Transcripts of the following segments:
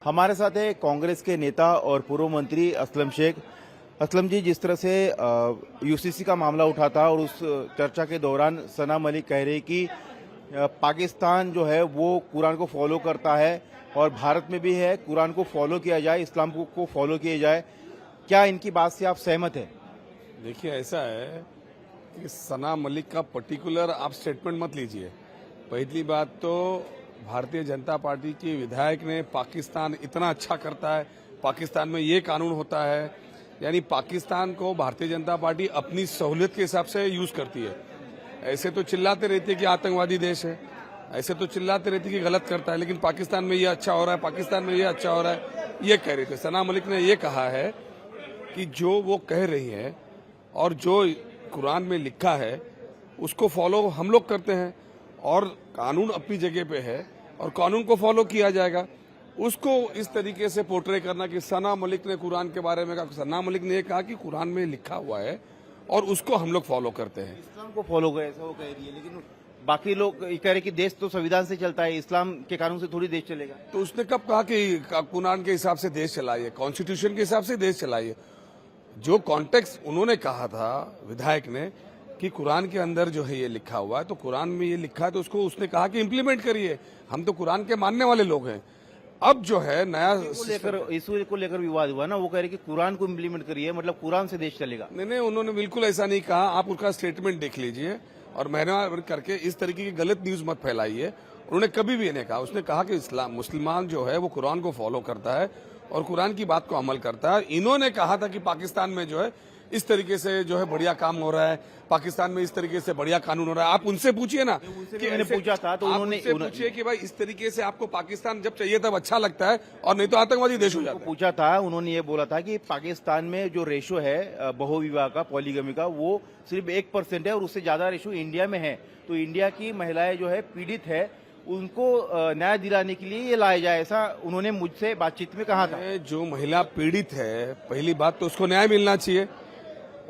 हमारे साथ है कांग्रेस के नेता और पूर्व मंत्री असलम शेख। असलम जी, जिस तरह से यूसीसी का मामला उठा था और उस चर्चा के दौरान सना मलिक कह रहे कि पाकिस्तान जो है वो कुरान को फॉलो करता है और भारत में भी है, कुरान को फॉलो किया जाए, इस्लाम को फॉलो किया जाए। क्या इनकी बात से आप सहमत हैं? देखिए, ऐसा है कि सना मलिक का पर्टिकुलर आप स्टेटमेंट मत लीजिए। पहली बात तो भारतीय जनता पार्टी के विधायक ने पाकिस्तान इतना अच्छा करता है, पाकिस्तान में ये कानून होता है, यानी पाकिस्तान को भारतीय जनता पार्टी अपनी सहूलियत के हिसाब से यूज करती है। ऐसे तो चिल्लाते रहती है कि आतंकवादी देश है, ऐसे तो चिल्लाते रहती है कि गलत करता है, लेकिन पाकिस्तान में ये अच्छा हो रहा है, पाकिस्तान में ये अच्छा हो रहा है, ये कह रहे थे। सना मलिक ने ये कहा है कि जो वो कह रही है और जो कुरान में लिखा है उसको फॉलो हम लोग करते हैं और कानून अपनी जगह पे है और कानून को फॉलो किया जाएगा। उसको इस तरीके से पोर्ट्रे करना कि सना मलिक ने कुरान के बारे में कहा, सना मलिक ने ये कहा कि कुरान में लिखा हुआ है और उसको हम लोग फॉलो करते हैं। इस्लाम को फॉलो करे ऐसा वो कह रही है, लेकिन बाकी लोग ये कह रहे कि देश तो संविधान से चलता है, इस्लाम के कानून से थोड़ी देश चलेगा। तो उसने कब कहा कि कुरान के हिसाब से देश चलाइए, कॉन्स्टिट्यूशन के हिसाब से देश चलाइए? जो कॉन्टेक्स्ट उन्होंने कहा था विधायक ने कि कुरान के अंदर जो है ये लिखा हुआ है, तो कुरान में ये लिखा है तो उसको उसने कहा कि इम्प्लीमेंट करिए। हम तो कुरान के मानने वाले लोग हैं। अब जो है नया इशू को लेकर विवाद हुआ ना, वो कह रहे कि कुरान को इम्प्लीमेंट करिए, मतलब कुरान से देश चलेगा। नहीं, उन्होंने बिल्कुल ऐसा नहीं कहा। आप उनका स्टेटमेंट देख लीजिए और मेहरबानी करके इस तरीके की गलत न्यूज मत फैलाइए। उन्होंने कभी भी नहीं कहा। उसने कहा कि इस्लाम मुसलमान जो है वो कुरान को फॉलो करता है और कुरान की बात को अमल करता है। इन्होंने कहा था कि पाकिस्तान में जो है इस तरीके से जो है बढ़िया काम हो रहा है, पाकिस्तान में इस तरीके से बढ़िया कानून हो रहा है। आप उनसे पूछिए ना कि मैंने पूछा था तो उन्होंने पूछिए कि भाई इस तरीके से आपको पाकिस्तान जब चाहिए तब अच्छा लगता है और नहीं तो आतंकवादी देश हो जाता है। पूछा था, उन्होंने ये बोला था कि पाकिस्तान में जो रेशो है बहुविवाह का, पॉलीगमी का, वो सिर्फ 1% है और उससे ज्यादा रेशो इंडिया में है। तो इंडिया की महिलाएं जो है पीड़ित है, उनको न्याय दिलाने के लिए ये लाया जाए, ऐसा उन्होंने मुझसे बातचीत में कहा था। जो महिला पीड़ित है, पहली बात तो उसको न्याय मिलना चाहिए,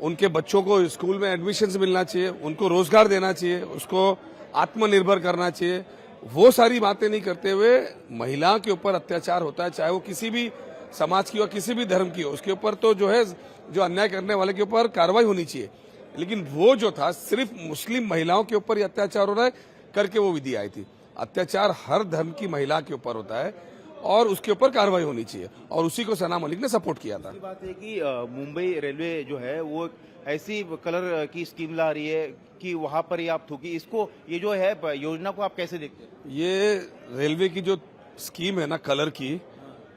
उनके बच्चों को स्कूल में एडमिशन मिलना चाहिए, उनको रोजगार देना चाहिए, उसको आत्मनिर्भर करना चाहिए। वो सारी बातें नहीं करते हुए महिलाओं के ऊपर अत्याचार होता है, चाहे वो किसी भी समाज की हो, किसी भी धर्म की हो, उसके ऊपर तो जो है जो अन्याय करने वाले के ऊपर कार्रवाई होनी चाहिए। लेकिन वो जो था सिर्फ मुस्लिम महिलाओं के ऊपर ही अत्याचार हो रहा है करके वो विधि आई थी। अत्याचार हर धर्म की महिला के ऊपर होता है और उसके ऊपर कार्रवाई होनी चाहिए और उसी को सना मलिक ने सपोर्ट किया था। बात है कि मुंबई रेलवे जो है वो ऐसी कलर की स्कीम ला रही है कि वहां पर ही आप थूकी, इसको ये जो है योजना को आप कैसे देखते हैं? ये रेलवे की जो स्कीम है ना कलर की,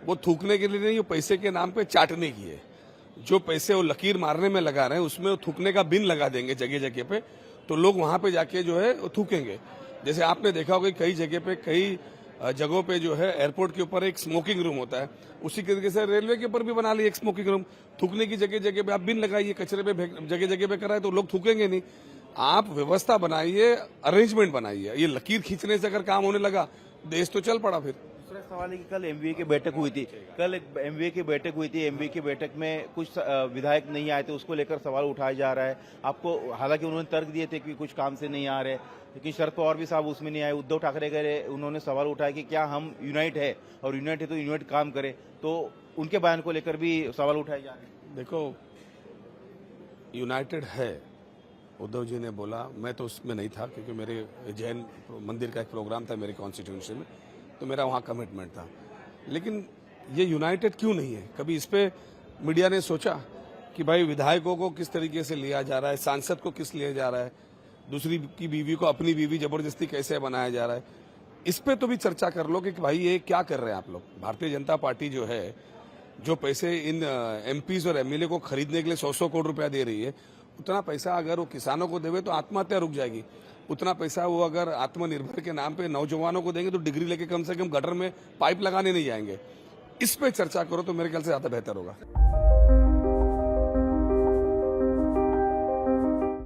वो थूकने के लिए नहीं, पैसे के नाम पे चाटने की है। जो पैसे वो लकीर मारने में लगा रहे हैं उसमें वो थूकने का बिन लगा देंगे जगह जगह पे, तो लोग वहां पे जाके जो है वो थूकेंगे। जैसे आपने देखा होगा कई जगह पे, कई जगहों पे जो है एयरपोर्ट के ऊपर एक स्मोकिंग रूम होता है, उसी तरीके से रेलवे के ऊपर भी बना लिया एक स्मोकिंग रूम। थूकने की जगह जगह पे आप बिन लगाइए, कचरे पे जगह जगह पे कराए तो लोग थूकेंगे नहीं। आप व्यवस्था बनाइए, अरेंजमेंट बनाइए। ये लकीर खींचने से अगर काम होने लगा देश तो चल पड़ा। फिर दूसरा सवाल है कि कल एमवीए की बैठक हुई थी, एमवीए की बैठक में कुछ विधायक नहीं आए थे, उसको लेकर सवाल उठाया जा रहा है आपको। हालांकि उन्होंने तर्क दिए थे कि कुछ काम से नहीं आ रहे, लेकिन शरद पवार भी साहब उसमें नहीं आए। उद्धव ठाकरे गए, उन्होंने सवाल उठाया कि क्या हम यूनाइट है, और यूनाइट है तो यूनाइट काम करे, तो उनके बयान को लेकर भी सवाल उठाए जा रहे हैं। देखो, यूनाइटेड है उद्धव जी ने बोला, मैं तो उसमें नहीं था क्योंकि मेरे जैन मंदिर का एक प्रोग्राम था मेरे कॉन्स्टिट्यूंसी में, तो मेरा वहां कमिटमेंट था। लेकिन ये यूनाइटेड क्यों नहीं है? कभी इस पे मीडिया ने सोचा कि भाई विधायकों को किस तरीके से लिया जा रहा है, सांसद को किस लिया जा रहा है, दूसरी की बीवी को अपनी बीवी जबरदस्ती कैसे बनाया जा रहा है? इस पे तो भी चर्चा कर लो कि भाई ये क्या कर रहे हैं आप लोग। भारतीय जनता पार्टी जो है, जो पैसे इन एमपीज और एमएलए को खरीदने के लिए 100-100 करोड़ रुपया दे रही है, उतना पैसा अगर वो किसानों को देवे तो आत्महत्या रुक जाएगी। उतना पैसा वो अगर आत्मनिर्भर के नाम पे नौजवानों को देंगे तो डिग्री लेके कम से कम गटर में पाइप लगाने नहीं जाएंगे। इस पे चर्चा करो तो मेरे ख्याल से ज्यादा बेहतर होगा।